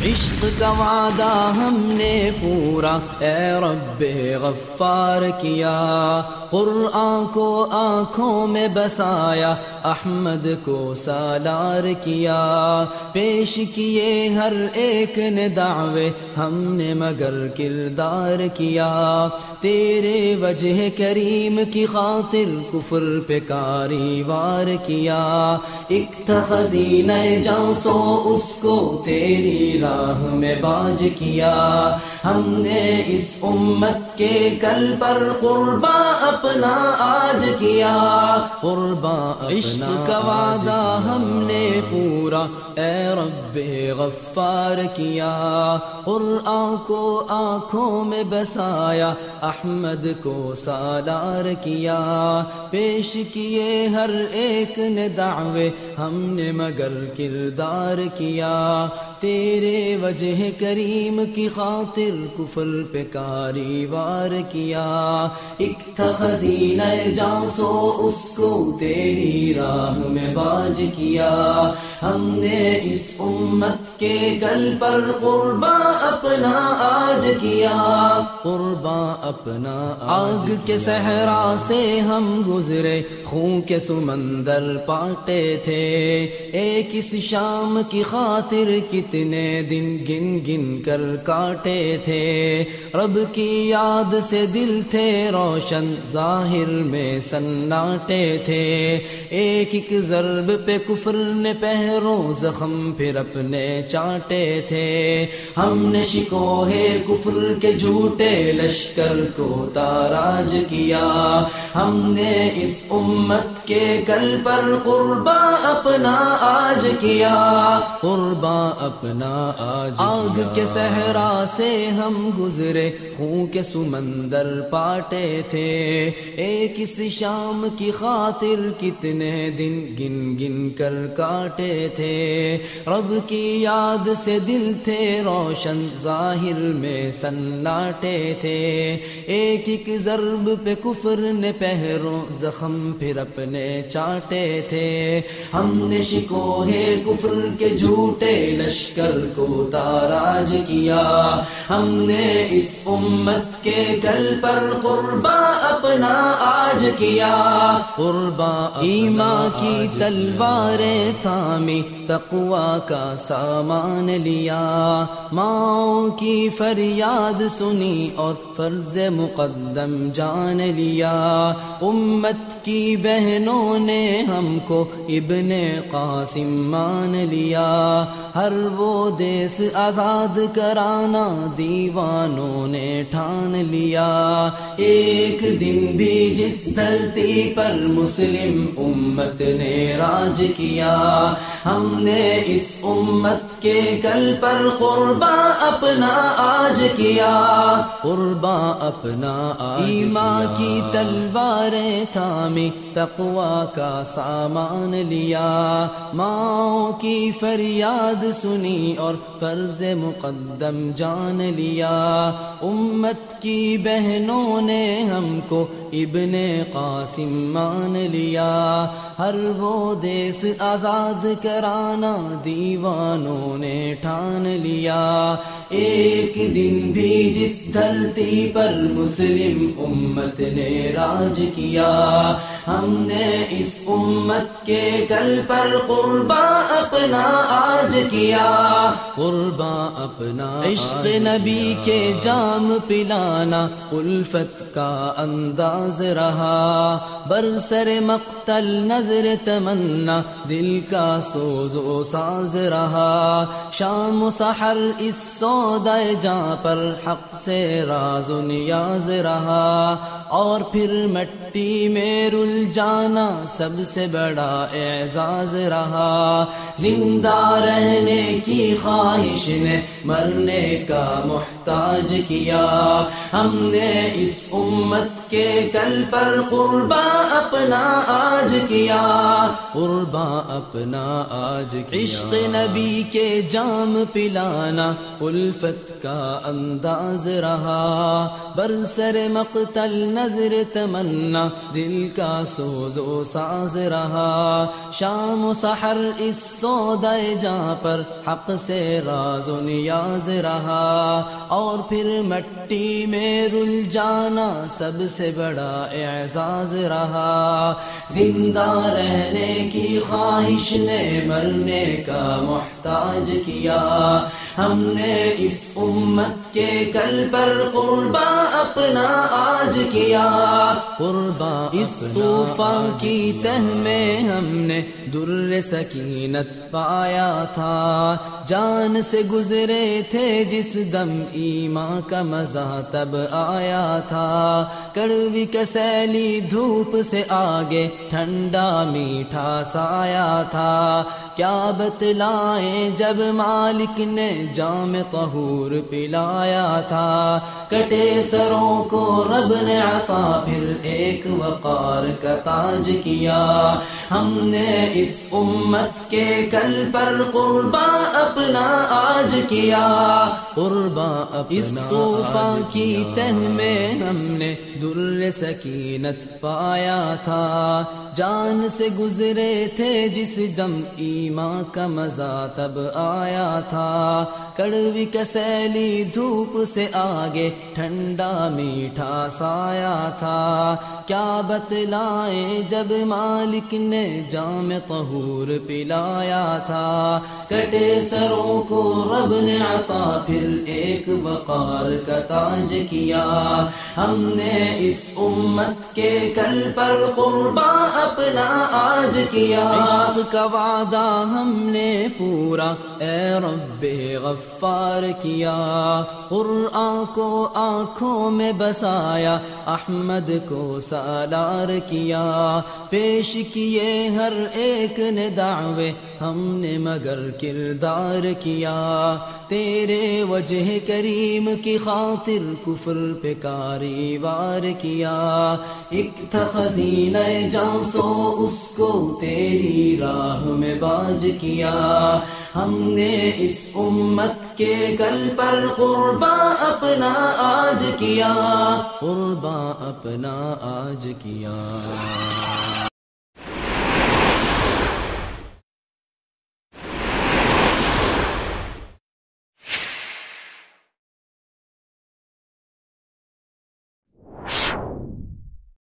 عشق کا وعدہ ہم نے پورا اے رب غفار کیا، قرآن کو آنکھوں میں بسایا، احمد کو سالار کیا، پیش کیے ہر ایک نے دعوے، ہم نے مگر کردار کیا، تیرے وجہ کریم کی خاطر کفر پہ کاری وار کیا، ایک تھا خزینہ جاں سو اس کو تیری راہ میں باج کیا، ہم نے اس امت کے کل پر قرباں اپنا آج کیا، قرباں عشق کا وعدہ ہم نے پورا اے رب غفار کیا، قرآن کو آنکھوں میں بسایا، احمد کو سالار کیا، پیش کیے ہر ایک نے دعوے، ہم نے مگر کردار کیا، تیرے وجہ کریم کی خاطر کفر پہ کاری وار کیا، ایک تھا خزینہ جاں سو اس کو تیری راہ میں باج کیا، ہم نے اس امت کے گل پر قرباں اپنا آج کیا، قرباں اپنا آگ کے صحرا سے ہم گزرے، خون کے سمندر پاٹے تھے، ایک اس شام کی خاطر کتنے دن گن گن کر کاٹے تھے، رب کی یاد سے دل تھے روشن، ظاہر میں سناٹے تھے، ایک ایک ضرب پہ کفر نے پہروں زخم پھر اپنے چاٹے تھے، ہم نے شکوہ کفر کے جھوٹے لشکر کو تاراج کیا، ہم نے اس امت کے کل پر قرباں اپنا آج کیا، قرباں اپنا آگ کے صحرا سے ہم گزرے، خون کے سمندر پاٹے تھے، ایک اس شام کی خاطر کتنے دن گن گن کر کاٹے تھے، رب کی یاد سے دل تھے روشن، ظاہر میں سناٹے تھے، ایک ایک ضرب پہ کفر نے پہروں زخم پھر اپنے چاٹے تھے، ہم نے شکوہ کفر کے جھوٹے لشکر کو تاراج کیا، ہم نے اس امت کے گل پر قرباں اپنا آج کیا، قرباں ایمان کی تلواریں تھامی، تقوی کا سامان لیا، ماؤں کی فریاد سنی اور فرض مقدم جان لیا، امت کی بہنوں نے ہم کو ابن قاسم مان لیا، ہر وہ دیس آزاد کرانا دیوانوں نے ٹھان لیا، ایک دن بھی جس دھرتی پر مسلم امت نے راج کیا، ہم نے اس امت کے کل پر قرباں اپنا آج کیا، قرباں اپنا ایمان کی تلواریں تھامی، تقوی کا سامان لیا، ماؤں کی فریاد سنی اور فرض مقدم جان لیا، امت کی بہنوں نے ہم کو ابن قاسم مان لیا، ہر وہ دیس آزاد کرانا دیوانوں نے ٹھان لیا، ایک دن بھی جس دھرتی پر مسلم امت نے راج کیا، ہم نے اس امت کے کل پر قرباں اپنا آج کیا، قرباں اپنا عشق نبی کے جام پلانا الفت کا انداز رہا، برسر مقتل نظر تمنا دل کا سوز و ساز رہا، شام و سحر اس سودائے جاں پر حق سے راز و نیاز رہا، اور پھر مٹی میں رل جانا سب سے بڑا اعزاز رہا، زندہ رہنے کی خواہش نے مرنے کا محتاج کیا، ہم نے اس امت کے کل پر قرباں اپنا آج کیا، قرباں اپنا آج کیا، عشق نبی کے جام پلانا الفت کا انداز رہا، برسر مقتل نظر تمنا دل کا سوز و ساز رہا، شام و سحر اس سودائے جاں پر حق سے راز و نیاز رہا، اور پھر مٹی میں رل جانا سب سے بڑا اعزاز رہا۔ زندہ رہنے کی خواہش نے مرنے کا محتاج کیا، ہم نے اس امت کے کل پر قرباں اپنا آج کیا۔ قرباں اس طوفان کی تہ میں ہم نے در سکینت پایا تھا، جان سے گزرے تھے جس دم ایمان کا مزہ تب آیا تھا۔ کڑوی کسیلی دھوپ سے آگے ٹھنڈا میٹھا سایہ تھا، کیا بتلائیں جب مالک نے جام طہور پلایا تھا۔ کٹے سروں کو رب نے عطا پھر ایک وقار کا تاج کیا، ہم نے اس امت کے کل پر قرباں اپنا آج کیا۔ قرباں اس طوفان کی تہ میں ہم نے در سکینت پایا تھا، جان سے گزرے تھے جس دم ایمان کا مزہ تب آیا تھا۔ کڑوی کسیلی دھوپ سے آگے ٹھنڈا میٹھا سایہ تھا، کیا بتلائیں جب مالک نے جام طہور پلایا تھا۔ کٹے سروں کو رب نے عطا پھر ایک وقار کا تاج کیا، ہم نے اس امت کے کل پر قرباں اپنا آج کیا۔ عشق کا وعدہ ہم نے پورا اے رب غفار کیا، قرآن کو آنکھوں میں بسایا، احمد کو سالار کیا، پیش کیے ہر ایک نے دعوے، ہم نے مگر کردار کیا۔ تیرے وجہ کریم کی خاطر کفر پہ کاریوار کیا، ایک تھا خزینہ جان سو اس کو تیری راہ میں باج کیا، ہم نے اس امت کے کل پر قرباں اپنا آج کیا، قرباں اپنا آج کیا۔